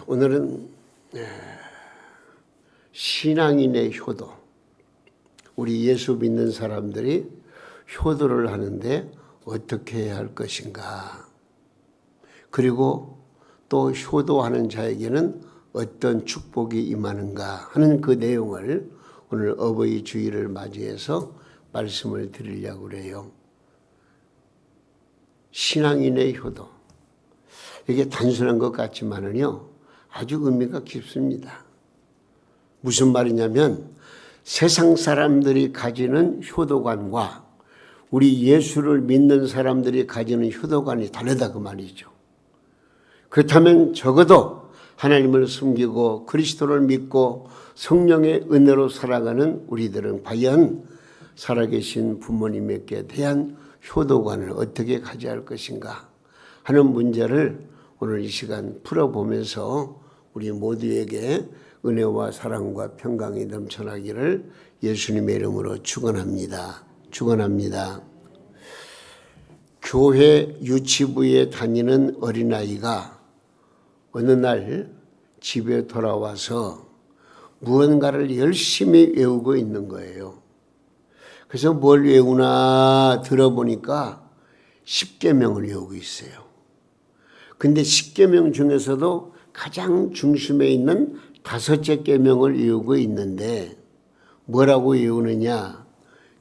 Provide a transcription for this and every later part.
오늘은 신앙인의 효도, 우리 예수 믿는 사람들이 효도를 하는데 어떻게 해야 할 것인가, 그리고 또 효도하는 자에게는 어떤 축복이 임하는가 하는 그 내용을 오늘 어버이 주일을 맞이해서 말씀을 드리려고 그래요. 신앙인의 효도, 이게 단순한 것 같지만은요 아주 의미가 깊습니다. 무슨 말이냐면 세상 사람들이 가지는 효도관과 우리 예수를 믿는 사람들이 가지는 효도관이 다르다 그 말이죠. 그렇다면 적어도 하나님을 숨기고 그리스도를 믿고 성령의 은혜로 살아가는 우리들은 과연 살아계신 부모님에게 대한 효도관을 어떻게 가져야 할 것인가 하는 문제를 오늘 이 시간 풀어보면서 우리 모두에게 은혜와 사랑과 평강이 넘쳐나기를 예수님의 이름으로 축원합니다. 축원합니다. 교회 유치부에 다니는 어린아이가 어느 날 집에 돌아와서 무언가를 열심히 외우고 있는 거예요. 그래서 뭘 외우나 들어보니까 10계명을 외우고 있어요. 근데 10계명 중에서도 가장 중심에 있는 5째 계명을 외우고 있는데 뭐라고 외우느냐?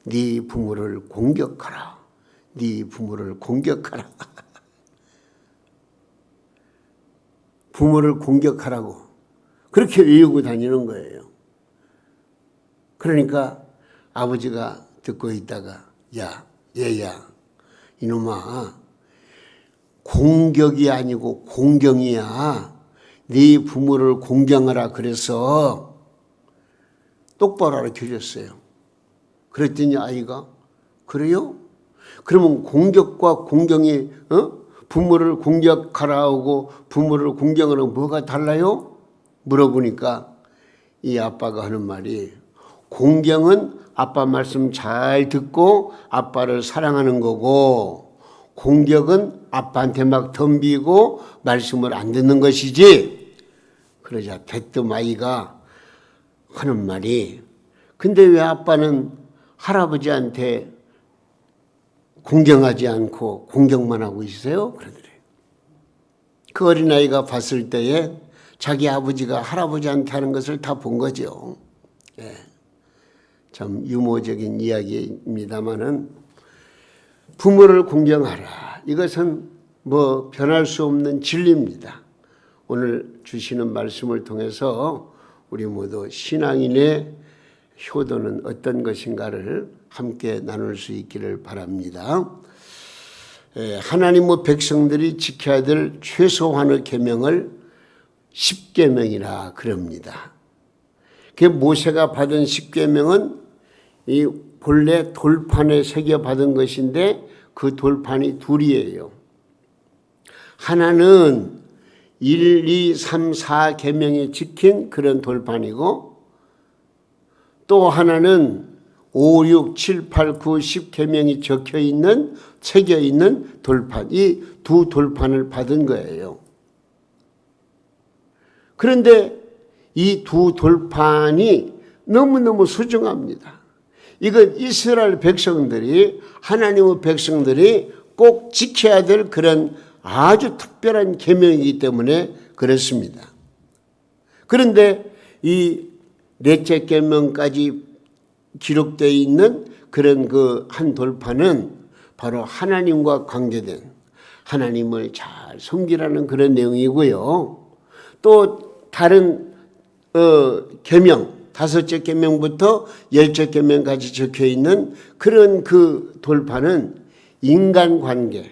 네 부모를 공격하라. 네 부모를 공격하라. 부모를 공격하라고 그렇게 외우고 다니는 거예요. 그러니까 아버지가 듣고 있다가 야, 얘야, 이놈아, 공격이 아니고 공경이야. 네 부모를 공경하라 그래서 똑바로 알려줬어요. 그랬더니 아이가 그래요? 그러면 공격과 공경이 부모를 공격하라고 부모를 공경하라고 뭐가 달라요? 물어보니까 이 아빠가 하는 말이 공경은 아빠 말씀 잘 듣고 아빠를 사랑하는 거고 공격은 아빠한테 막 덤비고 말씀을 안 듣는 것이지. 그러자 대뜸 아이가 하는 말이 근데 왜 아빠는 할아버지한테 공경하지 않고 공격만 하고 있어요? 그러더래요. 그 어린아이가 봤을 때에 자기 아버지가 할아버지한테 하는 것을 다 본 거죠. 예. 참 유머적인 이야기입니다마는 부모를 공경하라. 이것은 뭐 변할 수 없는 진리입니다. 오늘 주시는 말씀을 통해서 우리 모두 신앙인의 효도는 어떤 것인가를 함께 나눌 수 있기를 바랍니다. 하나님의 백성들이 지켜야 될 최소한의 계명을 10계명이라 그럽니다. 그 모세가 받은 10계명은 이 본래 돌판에 새겨 받은 것인데 그 돌판이 둘이에요. 하나는 1, 2, 3, 4 계명이 지킨 그런 돌판이고 또 하나는 5, 6, 7, 8, 9, 10 계명이 적혀 있는 새겨 있는 돌판, 이 두 돌판을 받은 거예요. 그런데 이 두 돌판이 너무너무 소중합니다. 이건 이스라엘 백성들이 하나님의 백성들이 꼭 지켜야 될 그런 아주 특별한 계명이기 때문에 그렇습니다. 그런데 이 넷째 계명까지 기록되어 있는 그런 그 한 돌판은 바로 하나님과 관계된 하나님을 잘 섬기라는 그런 내용이고요. 또 다른 계명 5째 계명부터 10째 계명까지 적혀 있는 그런 그 돌판은 인간관계,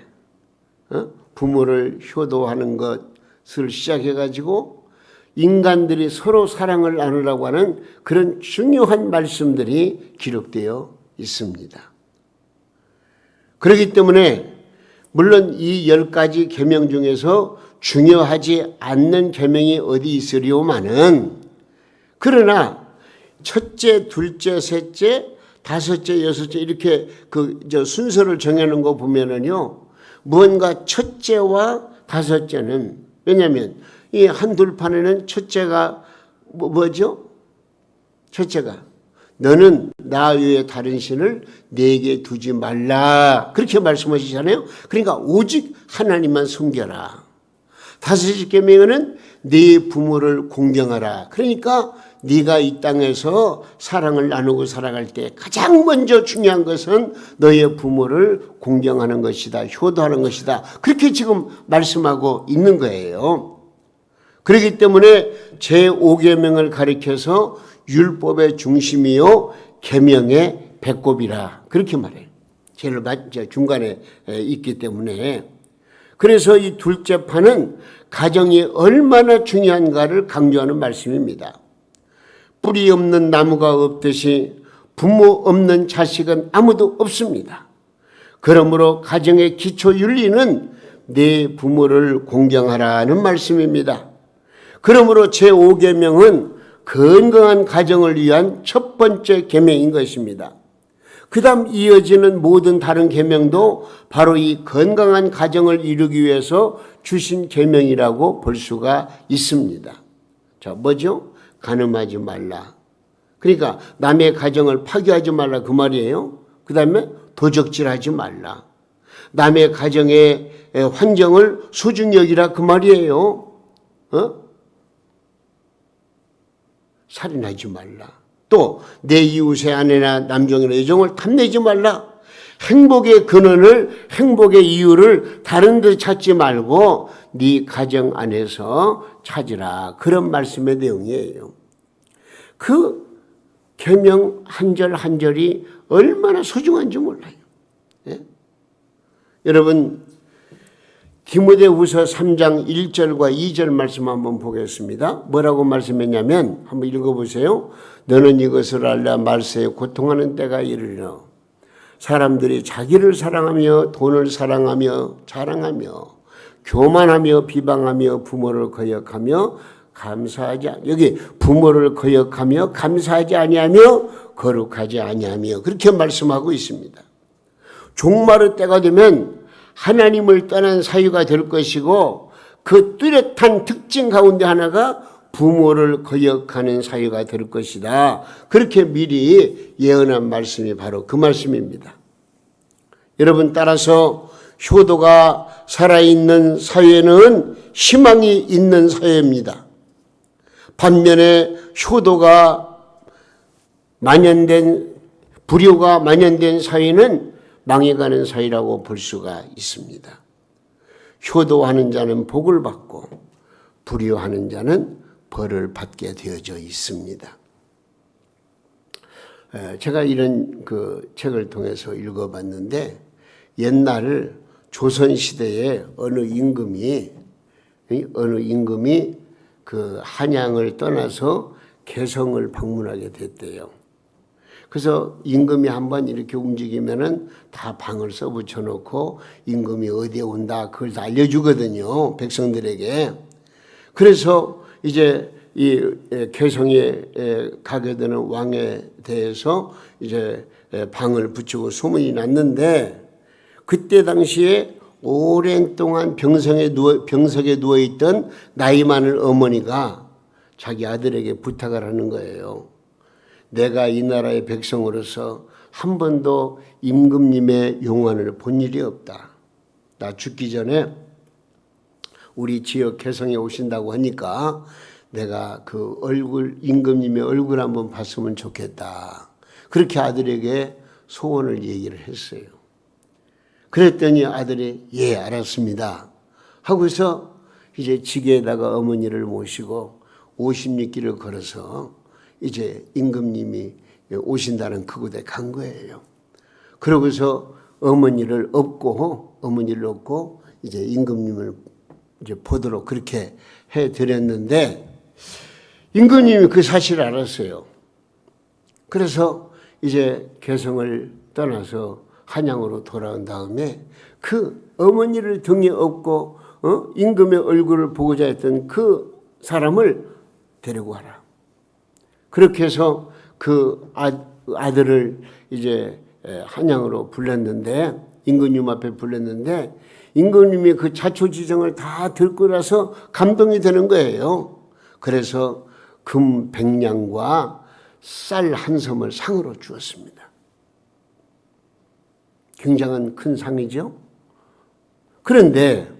부모를 효도하는 것을 시작해 가지고 인간들이 서로 사랑을 나누라고 하는 그런 중요한 말씀들이 기록되어 있습니다. 그렇기 때문에 물론 이 10가지 계명 중에서 중요하지 않는 계명이 어디 있으리오마는 그러나 첫째, 둘째, 셋째, 5째, 6째 이렇게 순서를 정해놓은 거 보면은요, 무언가 첫째와 5째는 왜냐하면 이 한둘판에는 첫째가 뭐죠? 첫째가 너는 나 외에 다른 신을 내게 두지 말라. 그렇게 말씀하시잖아요. 그러니까 오직 하나님만 섬겨라. 다섯째 계명은 네 부모를 공경하라. 그러니까 네가 이 땅에서 사랑을 나누고 살아갈 때 가장 먼저 중요한 것은 너의 부모를 공경하는 것이다. 효도하는 것이다. 그렇게 지금 말씀하고 있는 거예요. 그렇기 때문에 제5계명을 가리켜서 율법의 중심이요 계명의 배꼽이라 그렇게 말해요. 제일 중간에 있기 때문에. 그래서 이 둘째 판은 가정이 얼마나 중요한가를 강조하는 말씀입니다. 뿌리 없는 나무가 없듯이 부모 없는 자식은 아무도 없습니다. 그러므로 가정의 기초 윤리는 내 부모를 공경하라는 말씀입니다. 그러므로 제5계명은 건강한 가정을 위한 첫 번째 계명인 것입니다. 그 다음 이어지는 모든 다른 계명도 바로 이 건강한 가정을 이루기 위해서 주신 계명이라고 볼 수가 있습니다. 자, 뭐죠? 간음하지 말라. 그러니까 남의 가정을 파괴하지 말라 그 말이에요. 그 다음에 도적질하지 말라. 남의 가정의 환경을 소중히 여기라 그 말이에요. 살인하지 말라. 또 내 이웃의 아내나 남종이나 여종을 탐내지 말라. 행복의 근원을, 행복의 이유를 다른 데 찾지 말고 네 가정 안에서 찾으라. 그런 말씀의 내용이에요. 그 계명 한 절 한 절이 얼마나 소중한지 몰라요. 예? 여러분 디모데후서 3장 1절과 2절 말씀 한번 보겠습니다. 뭐라고 말씀했냐면 한번 읽어보세요. 너는 이것을 알라. 말세에 고통하는 때가 이르리라. 사람들이 자기를 사랑하며 돈을 사랑하며 자랑하며 교만하며 비방하며 부모를 거역하며 감사하지 여기 부모를 거역하며 감사하지 아니하며 거룩하지 아니하며 그렇게 말씀하고 있습니다. 종말의 때가 되면 하나님을 떠난 사유가 될 것이고 그 뚜렷한 특징 가운데 하나가 부모를 거역하는 사유가 될 것이다. 그렇게 미리 예언한 말씀이 바로 그 말씀입니다. 여러분 따라서 효도가 살아있는 사회는 희망이 있는 사회입니다. 반면에 효도가 만연된 불효가 만연된 사회는 망해가는 사회라고 볼 수가 있습니다. 효도하는 자는 복을 받고 불효하는 자는 벌을 받게 되어져 있습니다. 제가 이런 그 책을 통해서 읽어봤는데 옛날 조선시대에 어느 임금이 그 한양을 떠나서 개성을 방문하게 됐대요. 그래서 임금이 한번 이렇게 움직이면은 다 방을 써붙여 놓고 임금이 어디에 온다 그걸 다 알려주거든요. 백성들에게. 그래서 이제 이 개성에 가게 되는 왕에 대해서 이제 방을 붙이고 소문이 났는데 그때 당시에 오랜 동안 병석에 누워있던 나이 많은 어머니가 자기 아들에게 부탁을 하는 거예요. 내가 이 나라의 백성으로서 한 번도 임금님의 용안을 본 일이 없다. 나 죽기 전에 우리 지역 개성에 오신다고 하니까 내가 그 얼굴 임금님의 얼굴 한번 봤으면 좋겠다. 그렇게 아들에게 소원을 얘기를 했어요. 그랬더니 아들이 예 알았습니다 하고서 이제 지게에다가 어머니를 모시고 50리길을 걸어서 이제 임금님이 오신다는 그곳에 간 거예요. 그러고서 어머니를 업고 이제 임금님을 이제 보도록 그렇게 해드렸는데 임금님이 그 사실을 알았어요. 그래서 이제 개성을 떠나서 한양으로 돌아온 다음에 그 어머니를 등에 업고 임금의 얼굴을 보고자 했던 그 사람을 데리고 와라. 그렇게 해서 그 아들을 이제 한양으로 불렀는데 임금님 앞에 불렀는데 임금님이 그 자초지정을 다 듣고 나서 감동이 되는 거예요. 그래서 금 100냥과 쌀 한 섬을 상으로 주었습니다. 굉장한 큰 상이죠. 그런데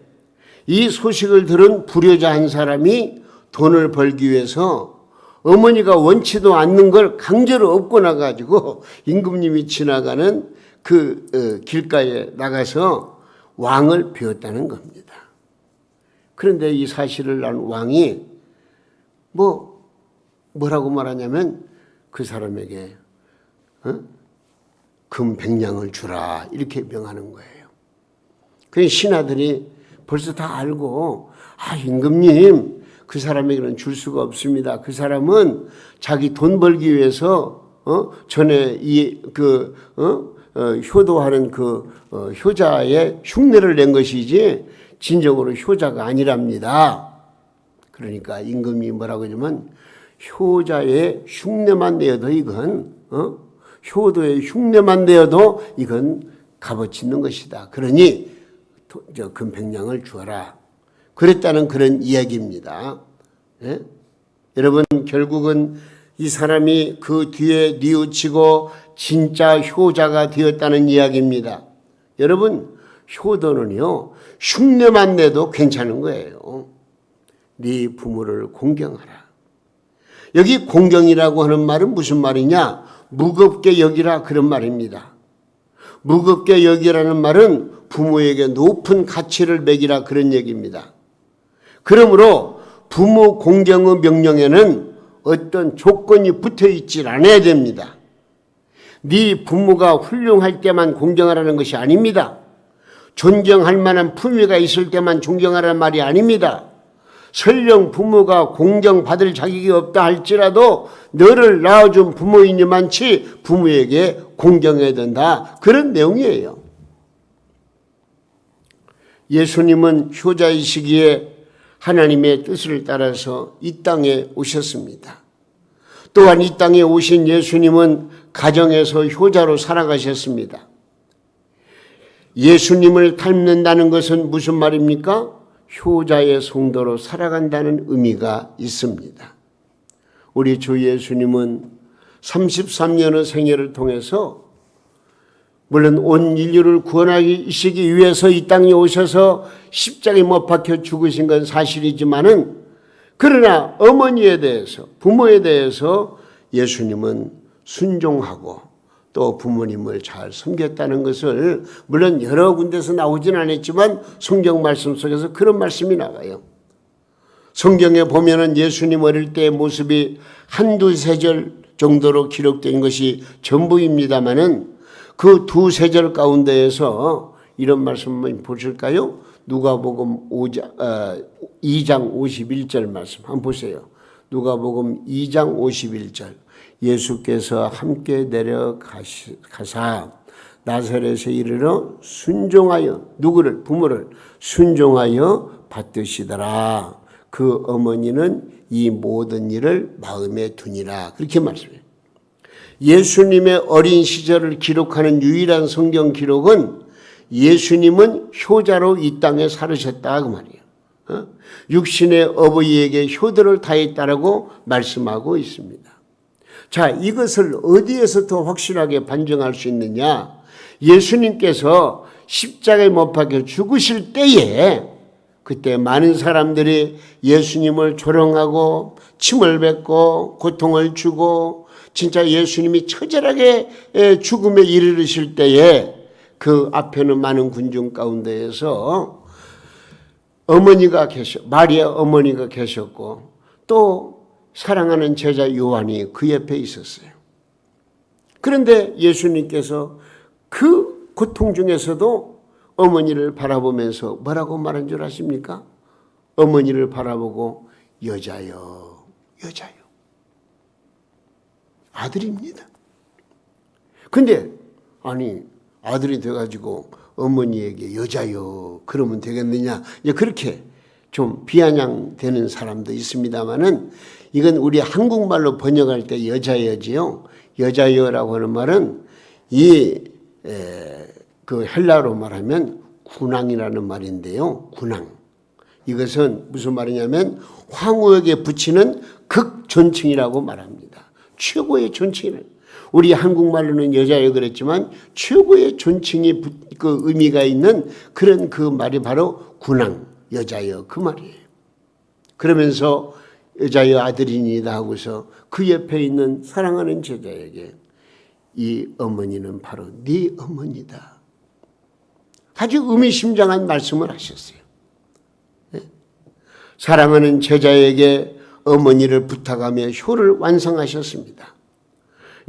이 소식을 들은 불효자 한 사람이 돈을 벌기 위해서 어머니가 원치도 않는 걸 강제로 업고 나가지고 임금님이 지나가는 그 길가에 나가서 왕을 베었다는 겁니다. 그런데 이 사실을 난 왕이 뭐라고 말하냐면 그 사람에게 금 100냥을 주라 이렇게 명하는 거예요. 그 신하들이 벌써 다 알고 임금님 그 사람에게는 줄 수가 없습니다. 그 사람은 자기 돈 벌기 위해서 전에 효도하는 효자의 흉내를 낸 것이지 진정으로 효자가 아니랍니다. 그러니까 임금이 뭐라고 하냐면 효자의 흉내만 내어도 이건 효도의 흉내만 내어도 이건 값어치는 것이다. 그러니 금 100냥을 주어라. 그랬다는 그런 이야기입니다. 예? 여러분 결국은 이 사람이 그 뒤에 뉘우치고 진짜 효자가 되었다는 이야기입니다. 여러분 효도는요 흉내만 내도 괜찮은 거예요. 네 부모를 공경하라. 여기 공경이라고 하는 말은 무슨 말이냐? 무겁게 여기라 그런 말입니다. 무겁게 여기라는 말은 부모에게 높은 가치를 매기라 그런 얘기입니다. 그러므로 부모 공경의 명령에는 어떤 조건이 붙어 있질 않아야 됩니다. 네 부모가 훌륭할 때만 공경하라는 것이 아닙니다. 존경할 만한 품위가 있을 때만 존경하라는 말이 아닙니다. 설령 부모가 공경받을 자격이 없다 할지라도 너를 낳아준 부모이니만치 부모에게 공경해야 된다. 그런 내용이에요. 예수님은 효자이시기에 하나님의 뜻을 따라서 이 땅에 오셨습니다. 또한 이 땅에 오신 예수님은 가정에서 효자로 살아가셨습니다. 예수님을 닮는다는 것은 무슨 말입니까? 효자의 성도로 살아간다는 의미가 있습니다. 우리 주 예수님은 33년의 생애를 통해서 물론 온 인류를 구원하시기 위해서 이 땅에 오셔서 십자가에 못 박혀 죽으신 건 사실이지만은 그러나 어머니에 대해서 부모에 대해서 예수님은 순종하고 또 부모님을 잘 섬겼다는 것을 물론 여러 군데서 나오진 않았지만 성경 말씀 속에서 그런 말씀이 나와요. 성경에 보면은 예수님 어릴 때의 모습이 한두 세 절 정도로 기록된 것이 전부입니다마는 그 두세 절 가운데에서 이런 말씀 한번 보실까요? 누가복음 2장 51절 말씀 한번 보세요. 누가복음 2장 51절 예수께서 함께 내려가사 나사렛에 이르러 순종하여 누구를? 부모를 순종하여 받드시더라. 그 어머니는 이 모든 일을 마음에 두니라. 그렇게 말씀해요. 예수님의 어린 시절을 기록하는 유일한 성경 기록은 예수님은 효자로 이 땅에 살으셨다 그 말이에요. 육신의 어버이에게 효도를 다했다라고 말씀하고 있습니다. 자, 이것을 어디에서 더 확실하게 반증할 수 있느냐? 예수님께서 십자가에 못 박혀 죽으실 때에 그때 많은 사람들이 예수님을 조롱하고 침을 뱉고 고통을 주고 진짜 예수님이 처절하게 죽음에 이르르실 때에 그 앞에는 많은 군중 가운데에서 어머니가 마리아 어머니가 계셨고 또 사랑하는 제자 요한이 그 옆에 있었어요. 그런데 예수님께서 그 고통 중에서도 어머니를 바라보면서 뭐라고 말한 줄 아십니까? 어머니를 바라보고 여자여, 여자여. 아들입니다. 근데 아니 아들이 돼가지고 어머니에게 여자여 그러면 되겠느냐? 그렇게 좀 비아냥되는 사람도 있습니다만은 이건 우리 한국말로 번역할 때 여자여지요. 여자여라고 하는 말은 그 헬라어로 말하면 군왕이라는 말인데요. 군왕. 이것은 무슨 말이냐면 황후에게 붙이는 극존칭이라고 말합니다. 최고의 존칭을. 우리 한국말로는 여자여 그랬지만 최고의 존칭이 그 의미가 있는 그런 그 말이 바로 군왕, 여자여 그 말이에요. 그러면서 여자여 아들이니다 하고서 그 옆에 있는 사랑하는 제자에게 이 어머니는 바로 네 어머니다. 아주 의미심장한 말씀을 하셨어요. 네? 사랑하는 제자에게 어머니를 부탁하며 효를 완성하셨습니다.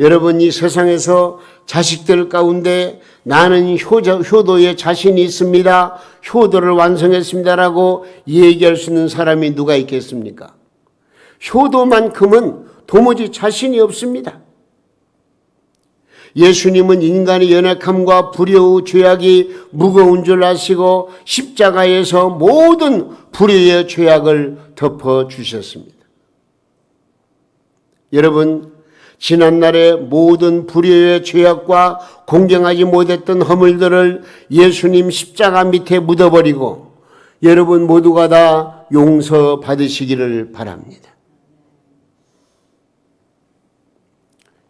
여러분, 이 세상에서 자식들 가운데 나는 효도에 자신이 있습니다, 효도를 완성했습니다라고 얘기할 수 있는 사람이 누가 있겠습니까? 효도만큼은 도무지 자신이 없습니다. 예수님은 인간의 연약함과 불효의 죄악이 무거운 줄 아시고 십자가에서 모든 불효의 죄악을 덮어주셨습니다. 여러분, 지난날의 모든 불효의 죄악과 공경하지 못했던 허물들을 예수님 십자가 밑에 묻어버리고 여러분 모두가 다 용서받으시기를 바랍니다.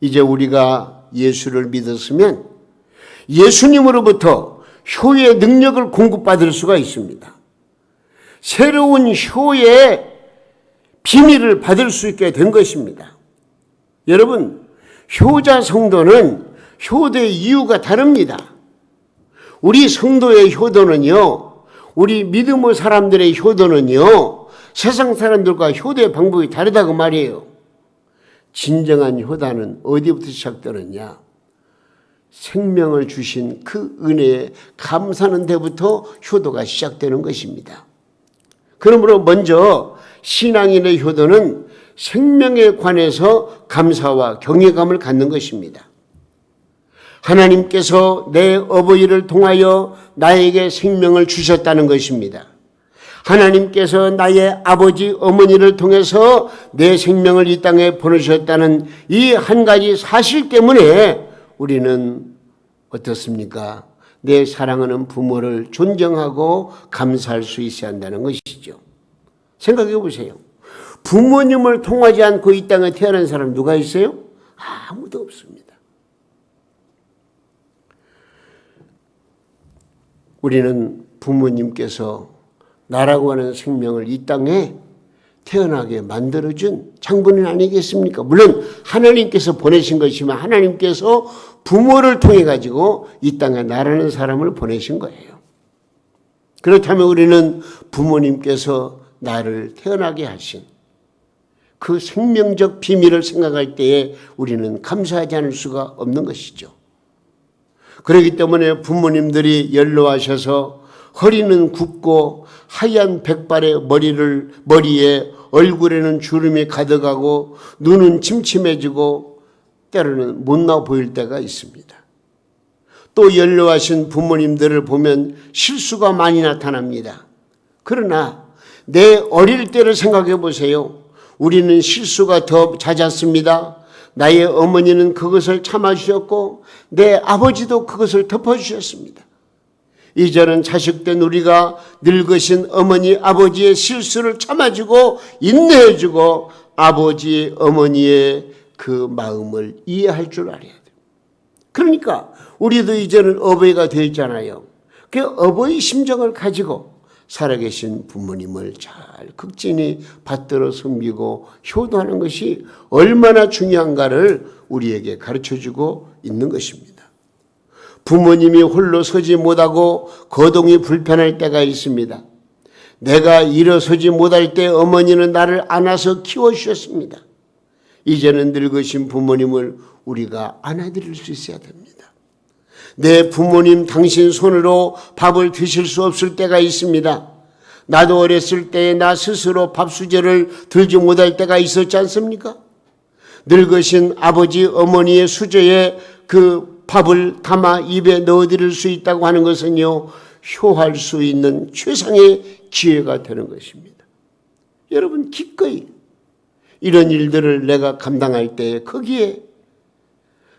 이제 우리가 예수를 믿었으면 예수님으로부터 효의 능력을 공급받을 수가 있습니다. 새로운 효의 비밀을 받을 수 있게 된 것입니다. 여러분, 효자 성도는 효도의 이유가 다릅니다. 우리 성도의 효도는요, 우리 믿음의 사람들의 효도는요, 세상 사람들과 효도의 방법이 다르다고 말이에요. 진정한 효도는 어디부터 시작되느냐? 생명을 주신 그 은혜에 감사하는 데부터 효도가 시작되는 것입니다. 그러므로 먼저 신앙인의 효도는 생명에 관해서 감사와 경외감을 갖는 것입니다. 하나님께서 내 어버이를 통하여 나에게 생명을 주셨다는 것입니다. 하나님께서 나의 아버지 어머니를 통해서 내 생명을 이 땅에 보내셨다는 이 한 가지 사실 때문에 우리는 어떻습니까? 내 사랑하는 부모를 존경하고 감사할 수 있어야 한다는 것이죠. 생각해 보세요. 부모님을 통하지 않고 이 땅에 태어난 사람 누가 있어요? 아무도 없습니다. 우리는 부모님께서 나라고 하는 생명을 이 땅에 태어나게 만들어준 장본인 아니겠습니까? 물론 하나님께서 보내신 것이지만 하나님께서 부모를 통해 가지고 이 땅에 나라는 사람을 보내신 거예요. 그렇다면 우리는 부모님께서 나를 태어나게 하신 그 생명적 비밀을 생각할 때에 우리는 감사하지 않을 수가 없는 것이죠. 그렇기 때문에 부모님들이 연로하셔서 허리는 굽고 하얀 백발의 머리에 얼굴에는 주름이 가득하고 눈은 침침해지고 때로는 못나 보일 때가 있습니다. 또 연로하신 부모님들을 보면 실수가 많이 나타납니다. 그러나 내 어릴 때를 생각해 보세요. 우리는 실수가 더 잦았습니다. 나의 어머니는 그것을 참아주셨고 내 아버지도 그것을 덮어주셨습니다. 이제는 자식된 우리가 늙으신 어머니 아버지의 실수를 참아주고 인내해주고 아버지 어머니의 그 마음을 이해할 줄 알아야 돼요. 그러니까 우리도 이제는 어버이가 되었잖아요. 그 어버이 심정을 가지고 살아계신 부모님을 잘 극진히 받들어 섬기고 효도하는 것이 얼마나 중요한가를 우리에게 가르쳐주고 있는 것입니다. 부모님이 홀로 서지 못하고 거동이 불편할 때가 있습니다. 내가 일어서지 못할 때 어머니는 나를 안아서 키워주셨습니다. 이제는 늙으신 부모님을 우리가 안아드릴 수 있어야 됩니다. 내 부모님 당신 손으로 밥을 드실 수 없을 때가 있습니다. 나도 어렸을 때 나 스스로 밥수저를 들지 못할 때가 있었지 않습니까? 늙으신 아버지 어머니의 수저에 그 밥을 담아 입에 넣어드릴 수 있다고 하는 것은요, 효할 수 있는 최상의 기회가 되는 것입니다. 여러분, 기꺼이 이런 일들을 내가 감당할 때 거기에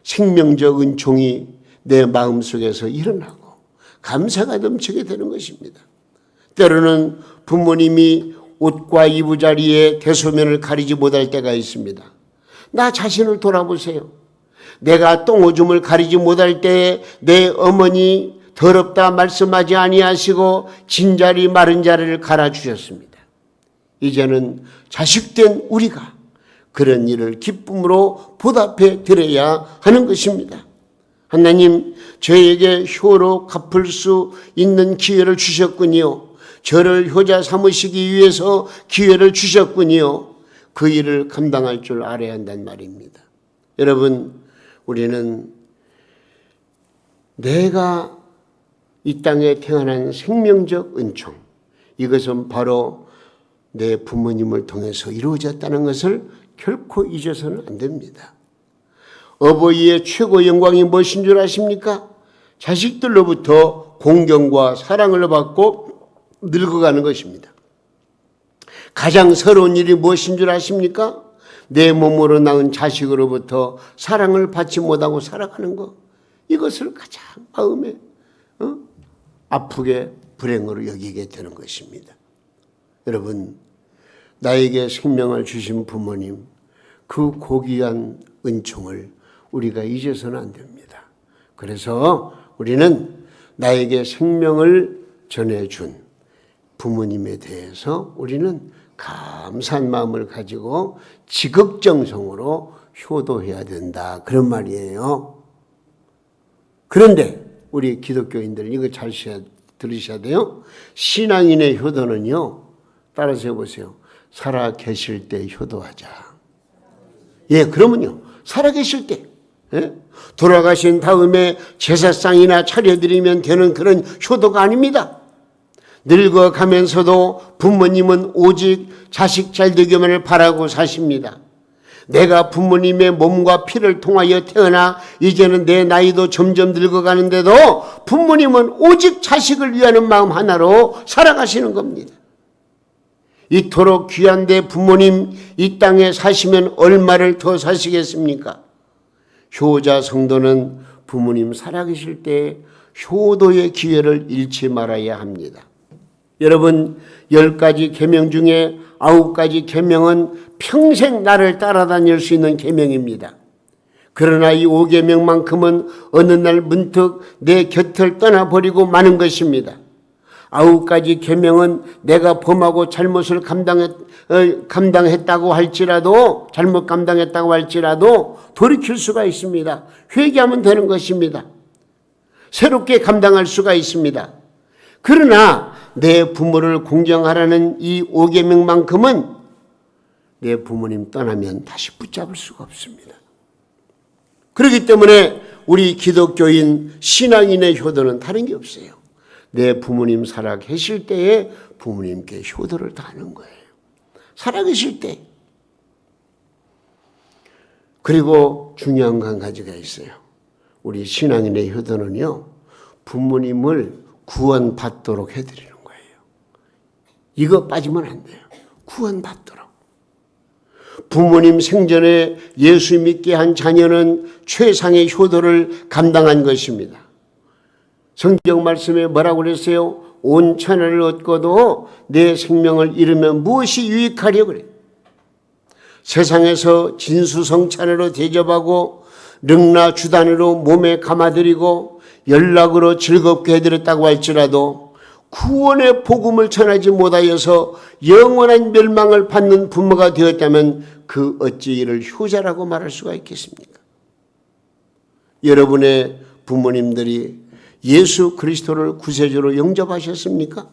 생명적 은총이 내 마음속에서 일어나고 감사가 넘치게 되는 것입니다. 때로는 부모님이 옷과 이부자리에 대소면을 가리지 못할 때가 있습니다. 나 자신을 돌아보세요. 내가 똥오줌을 가리지 못할 때에 내 어머니 더럽다 말씀하지 아니하시고 진자리 마른 자리를 갈아주셨습니다. 이제는 자식된 우리가 그런 일을 기쁨으로 보답해 드려야 하는 것입니다. 하나님, 저에게 효로 갚을 수 있는 기회를 주셨군요. 저를 효자 삼으시기 위해서 기회를 주셨군요. 그 일을 감당할 줄 알아야 한단 말입니다. 여러분, 우리는 내가 이 땅에 태어난 생명적 은총, 이것은 바로 내 부모님을 통해서 이루어졌다는 것을 결코 잊어서는 안 됩니다. 어버이의 최고 영광이 무엇인 줄 아십니까? 자식들로부터 공경과 사랑을 받고 늙어가는 것입니다. 가장 서러운 일이 무엇인 줄 아십니까? 내 몸으로 낳은 자식으로부터 사랑을 받지 못하고 살아가는 것. 이것을 가장 마음에 아프게 불행으로 여기게 되는 것입니다. 여러분, 나에게 생명을 주신 부모님, 그 고귀한 은총을 우리가 잊어서는 안 됩니다. 그래서 우리는 나에게 생명을 전해준 부모님에 대해서 우리는 감사한 마음을 가지고 지극정성으로 효도해야 된다. 그런 말이에요. 그런데 우리 기독교인들은 이거 잘 들으셔야 돼요. 신앙인의 효도는요, 따라서 해보세요. 살아 계실 때 효도하자. 예, 그러면요, 살아 계실 때, 예? 돌아가신 다음에 제사상이나 차려드리면 되는 그런 효도가 아닙니다. 늙어가면서도 부모님은 오직 자식 잘되기만을 바라고 사십니다. 내가 부모님의 몸과 피를 통하여 태어나 이제는 내 나이도 점점 늙어가는데도 부모님은 오직 자식을 위하는 마음 하나로 살아가시는 겁니다. 이토록 귀한데 부모님 이 땅에 사시면 얼마를 더 사시겠습니까? 효자 성도는 부모님 살아계실 때 효도의 기회를 잃지 말아야 합니다. 여러분, 10가지 계명 중에 9가지 계명은 평생 나를 따라다닐 수 있는 계명입니다. 그러나 이 5계명만큼은 어느 날 문득 내 곁을 떠나버리고 마는 것입니다. 9가지 계명은 내가 범하고 잘못을 감당했다고 할지라도, 잘못 감당했다고 할지라도 돌이킬 수가 있습니다. 회개하면 되는 것입니다. 새롭게 감당할 수가 있습니다. 그러나 내 부모를 공경하라는 이 5계명만큼은 내 부모님 떠나면 다시 붙잡을 수가 없습니다. 그렇기 때문에 우리 기독교인 신앙인의 효도는 다른 게 없어요. 내 부모님 살아 계실 때에 부모님께 효도를 다하는 거예요. 살아 계실 때. 그리고 중요한 거 한 가지가 있어요. 우리 신앙인의 효도는요, 부모님을 구원받도록 해드리는 거예요. 이거 빠지면 안 돼요. 구원받도록. 부모님 생전에 예수 믿게 한 자녀는 최상의 효도를 감당한 것입니다. 성경 말씀에 뭐라고 그랬어요? 온 천하를 얻고도 내 생명을 잃으면 무엇이 유익하려 그래? 세상에서 진수성찬으로 대접하고 능라 주단으로 몸에 감아들이고 연락으로 즐겁게 해드렸다고 할지라도 구원의 복음을 전하지 못하여서 영원한 멸망을 받는 부모가 되었다면 그 어찌 이를 효자라고 말할 수가 있겠습니까? 여러분의 부모님들이 예수 그리스도를 구세주로 영접하셨습니까?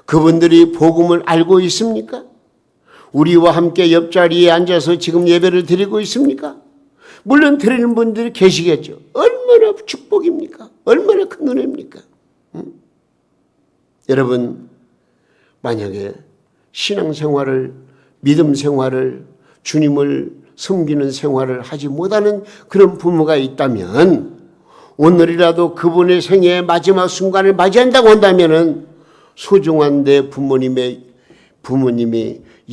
그분들이 복음을 알고 있습니까? 우리와 함께 옆자리에 앉아서 지금 예배를 드리고 있습니까? 물론 드리는 분들이 계시겠죠. 얼마나 축복입니까? 얼마나 큰 은혜입니까? 여러분, 만약에 신앙생활을, 믿음 생활을, 주님을 섬기는 생활을 하지 못하는 그런 부모가 있다면, 오늘이라도 그분의 생애의 마지막 순간을 맞이한다고 한다면 소중한 내 부모님이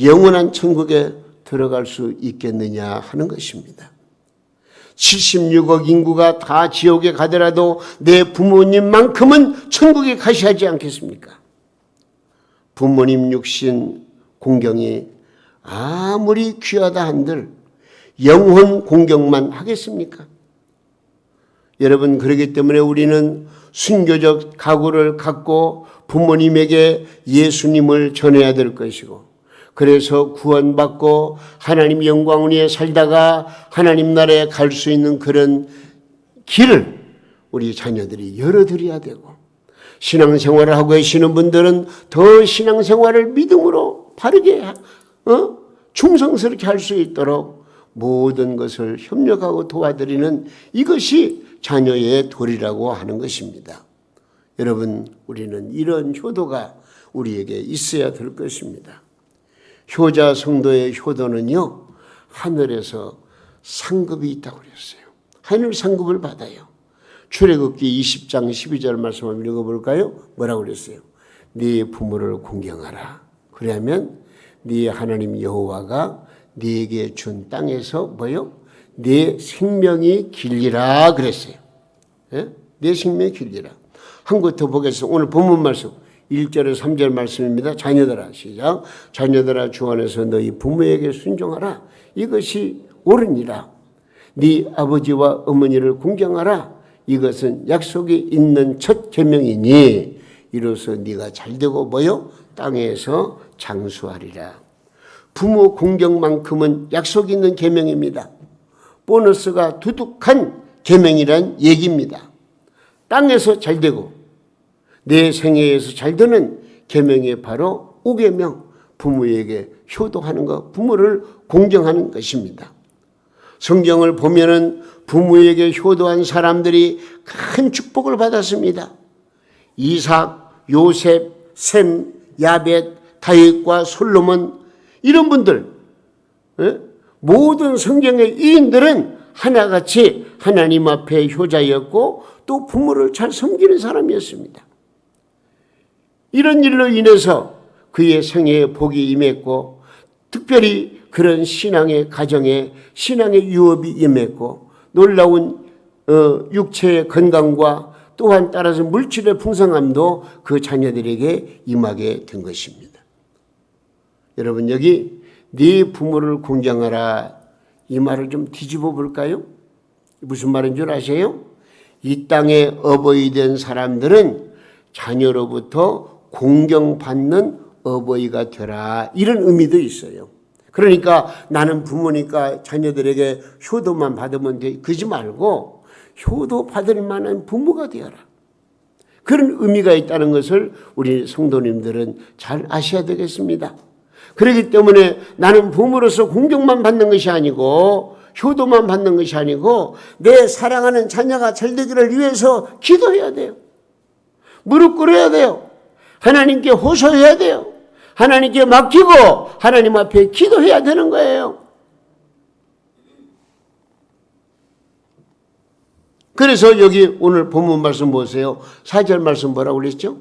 영원한 천국에 들어갈 수 있겠느냐 하는 것입니다. 76억 인구가 다 지옥에 가더라도 내 부모님만큼은 천국에 가셔야 하지 않겠습니까? 부모님 육신 공경이 아무리 귀하다 한들 영혼 공경만 하겠습니까? 여러분, 그렇기 때문에 우리는 순교적 각오를 갖고 부모님에게 예수님을 전해야 될 것이고, 그래서 구원받고 하나님 영광 위에 살다가 하나님 나라에 갈 수 있는 그런 길을 우리 자녀들이 열어드려야 되고, 신앙생활을 하고 계시는 분들은 더 신앙생활을 믿음으로 바르게 충성스럽게 할 수 있도록 모든 것을 협력하고 도와드리는 이것이 자녀의 도리라고 하는 것입니다. 여러분, 우리는 이런 효도가 우리에게 있어야 될 것입니다. 효자 성도의 효도는요, 하늘에서 상급이 있다고 그랬어요. 하늘 상급을 받아요. 출애굽기 20장 12절 말씀 한번 읽어볼까요? 뭐라고 그랬어요? 네 부모를 공경하라. 그러면 네 하나님 여호와가 네게 준 땅에서 뭐요? 네 생명이 길리라 그랬어요. 예? 네 생명이 길리라. 한 것 더 보겠습니다. 오늘 본문 말씀 1절에서 3절 말씀입니다. 자녀들아, 시작. 자녀들아, 주 안에서 너희 부모에게 순종하라. 이것이 옳으니라. 네 아버지와 어머니를 공경하라. 이것은 약속이 있는 첫 계명이니 이로써 네가 잘되고 뭐요? 땅에서 장수하리라. 부모 공경만큼은 약속 있는 계명입니다. 보너스가 두둑한 계명이란 얘기입니다. 땅에서 잘되고 내 생애에서 잘되는 계명이 바로 5계명, 부모에게 효도하는 것, 부모를 공경하는 것입니다. 성경을 보면은 부모에게 효도한 사람들이 큰 축복을 받았습니다. 이삭, 요셉, 셈, 야벳, 다윗과 솔로몬, 이런 분들, 모든 성경의 이인들은 하나같이 하나님 앞에 효자였고 또 부모를 잘 섬기는 사람이었습니다. 이런 일로 인해서 그의 생애에 복이 임했고, 특별히 그런 신앙의 가정에 신앙의 유업이 임했고, 놀라운 육체의 건강과 또한 따라서 물질의 풍성함도 그 자녀들에게 임하게 된 것입니다. 여러분, 여기 네 부모를 공경하라, 이 말을 좀 뒤집어 볼까요? 무슨 말인 줄 아세요? 이 땅에 어버이 된 사람들은 자녀로부터 공경받는 어버이가 되라, 이런 의미도 있어요. 그러니까 나는 부모니까 자녀들에게 효도만 받으면 돼, 그러지 말고 효도 받을 만한 부모가 되어라, 그런 의미가 있다는 것을 우리 성도님들은 잘 아셔야 되겠습니다. 그렇기 때문에 나는 부모로서 공경만 받는 것이 아니고 효도만 받는 것이 아니고 내 사랑하는 자녀가 잘되기를 위해서 기도해야 돼요. 무릎 꿇어야 돼요. 하나님께 호소해야 돼요. 하나님께 맡기고 하나님 앞에 기도해야 되는 거예요. 그래서 여기 오늘 본문 말씀 보세요. 4절 말씀 뭐라고 그랬죠?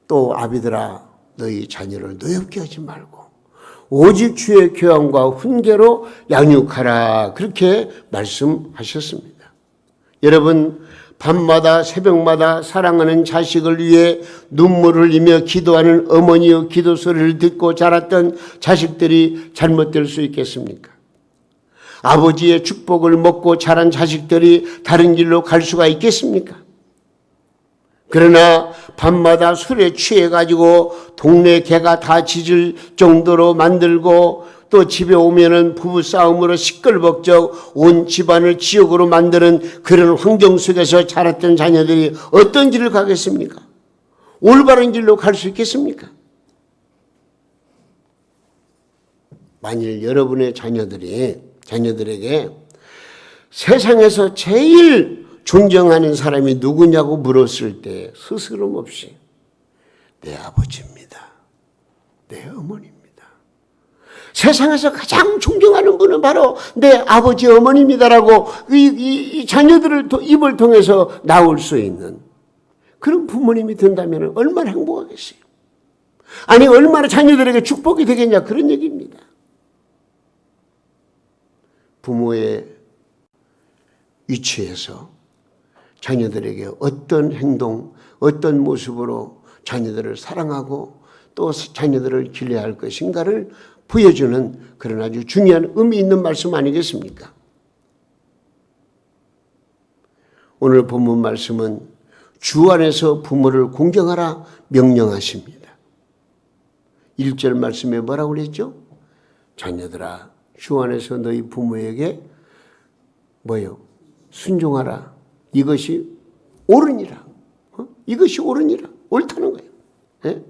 또 아비들아, 너희 자녀를 노엽게 하지 말고 오직 주의 교양과 훈계로 양육하라, 그렇게 말씀하셨습니다. 여러분, 밤마다 새벽마다 사랑하는 자식을 위해 눈물을 흘리며 기도하는 어머니의 기도 소리를 듣고 자랐던 자식들이 잘못될 수 있겠습니까? 아버지의 축복을 먹고 자란 자식들이 다른 길로 갈 수가 있겠습니까? 그러나 밤마다 술에 취해가지고 동네 개가 다 짖을 정도로 만들고 또 집에 오면은 부부싸움으로 시끌벅적 온 집안을 지옥으로 만드는 그런 환경 속에서 자랐던 자녀들이 어떤 길을 가겠습니까? 올바른 길로 갈 수 있겠습니까? 만일 여러분의 자녀들에게 세상에서 제일 존경하는 사람이 누구냐고 물었을 때 스스럼 없이 내 아버지입니다, 내 어머니입니다, 세상에서 가장 존경하는 분은 바로 내 아버지 어머니입니다라고 이 자녀들을 입을 통해서 나올 수 있는 그런 부모님이 된다면 얼마나 행복하겠어요. 아니, 얼마나 자녀들에게 축복이 되겠냐, 그런 얘기입니다. 부모의 위치에서 자녀들에게 어떤 행동, 어떤 모습으로 자녀들을 사랑하고 또 자녀들을 길러야 할 것인가를 보여주는 그런 아주 중요한 의미 있는 말씀 아니겠습니까? 오늘 본문 말씀은 주 안에서 부모를 공경하라 명령하십니다. 1절 말씀에 뭐라고 그랬죠? 자녀들아, 주 안에서 너희 부모에게 뭐요? 순종하라. 이것이 옳으니라. 이것이 옳으니라. 옳다는 거예요. 예?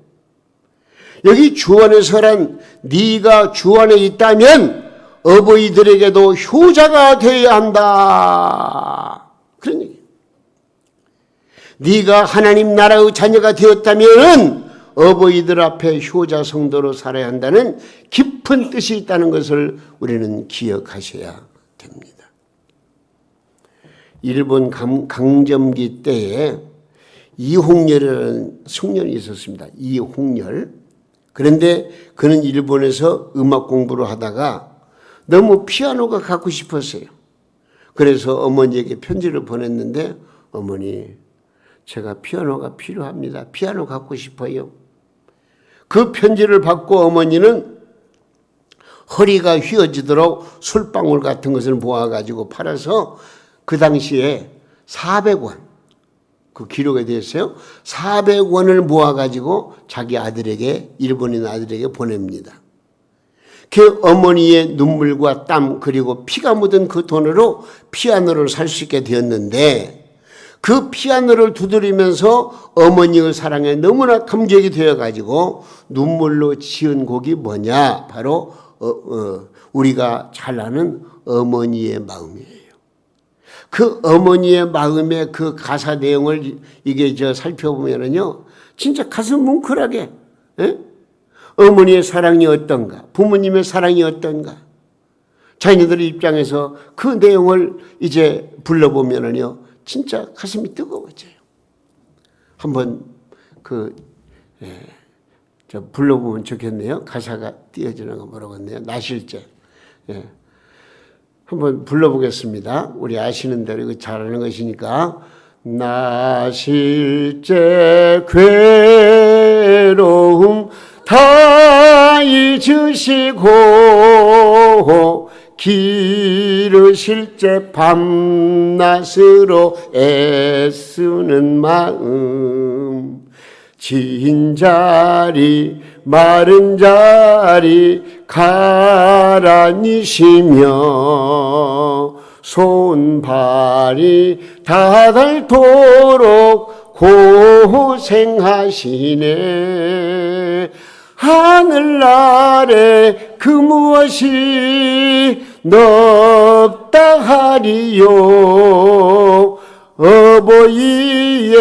여기 주 안에서란 네가 주 안에 있다면 어버이들에게도 효자가 되어야 한다. 그런 얘기예요. 네가 하나님 나라의 자녀가 되었다면 어버이들 앞에 효자 성도로 살아야 한다는 깊은 뜻이 있다는 것을 우리는 기억하셔야 됩니다. 일본 강점기 때에 이홍렬이라는 청년이 있었습니다. 이홍렬. 그런데 그는 일본에서 음악 공부를 하다가 너무 피아노가 갖고 싶었어요. 그래서 어머니에게 편지를 보냈는데 어머니, 제가 피아노가 필요합니다. 피아노 갖고 싶어요. 그 편지를 받고 어머니는 허리가 휘어지도록 술방울 같은 것을 모아가지고 팔아서 그 당시에 400원, 그 기록에 대해서요, 400원을 모아가지고 자기 아들에게, 일본인 아들에게 보냅니다. 그 어머니의 눈물과 땀 그리고 피가 묻은 그 돈으로 피아노를 살 수 있게 되었는데 그 피아노를 두드리면서 어머니의 사랑에 너무나 감격이 되어가지고 눈물로 지은 곡이 뭐냐? 바로 우리가 잘 아는 어머니의 마음이에요. 그 어머니의 마음의 그 가사 내용을 이게 살펴보면은요, 진짜 가슴 뭉클하게, 에? 어머니의 사랑이 어떤가, 부모님의 사랑이 어떤가, 자녀들의 입장에서 그 내용을 이제 불러보면은요, 진짜 가슴이 뜨거워져요. 한번 불러보면 좋겠네요. 가사가 띄어지는 거 뭐라고 했네요. 나실제. 예. 한번 불러보겠습니다. 우리 아시는 대로 이거 잘하는 것이니까. 나실제 괴로움 다 잊으시고 기르실 때 밤낮으로 애쓰는 마음 진 자리 마른 자리 가라니시며 손발이 다 닳도록 고생하시네. 하늘 아래 그 무엇이 높다 하리요. 어버이의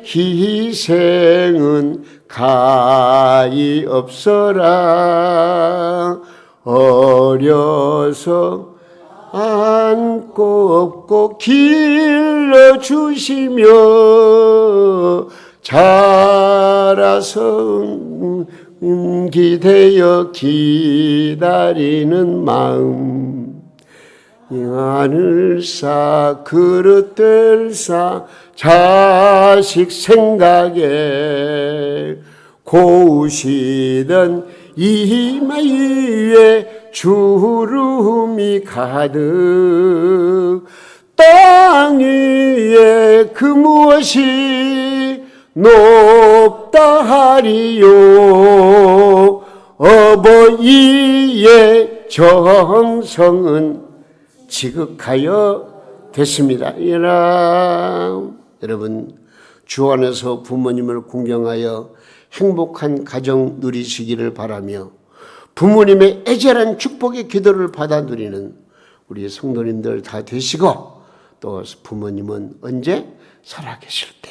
희생은 가히 없어라. 어려서 안고 업고 길러주시며 자라서 기대어 기다리는 마음 하늘사 그릇들사 자식 생각에 고우시던 이마 위에 주름이 가득 땅 위에 그 무엇이 높다 하리요. 어버이의 정성은 지극하여 됐습니다. 여러분, 주 안에서 부모님을 공경하여 행복한 가정 누리시기를 바라며 부모님의 애절한 축복의 기도를 받아 누리는 우리 성도님들 다 되시고, 또 부모님은 언제 살아계실 때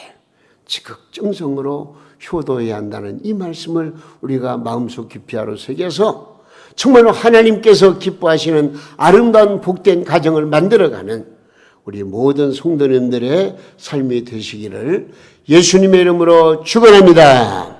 지극정성으로 효도해야 한다는 이 말씀을 우리가 마음속 깊이 하러 새겨서 정말로 하나님께서 기뻐하시는 아름다운 복된 가정을 만들어가는 우리 모든 성도님들의 삶이 되시기를 예수님의 이름으로 축원합니다.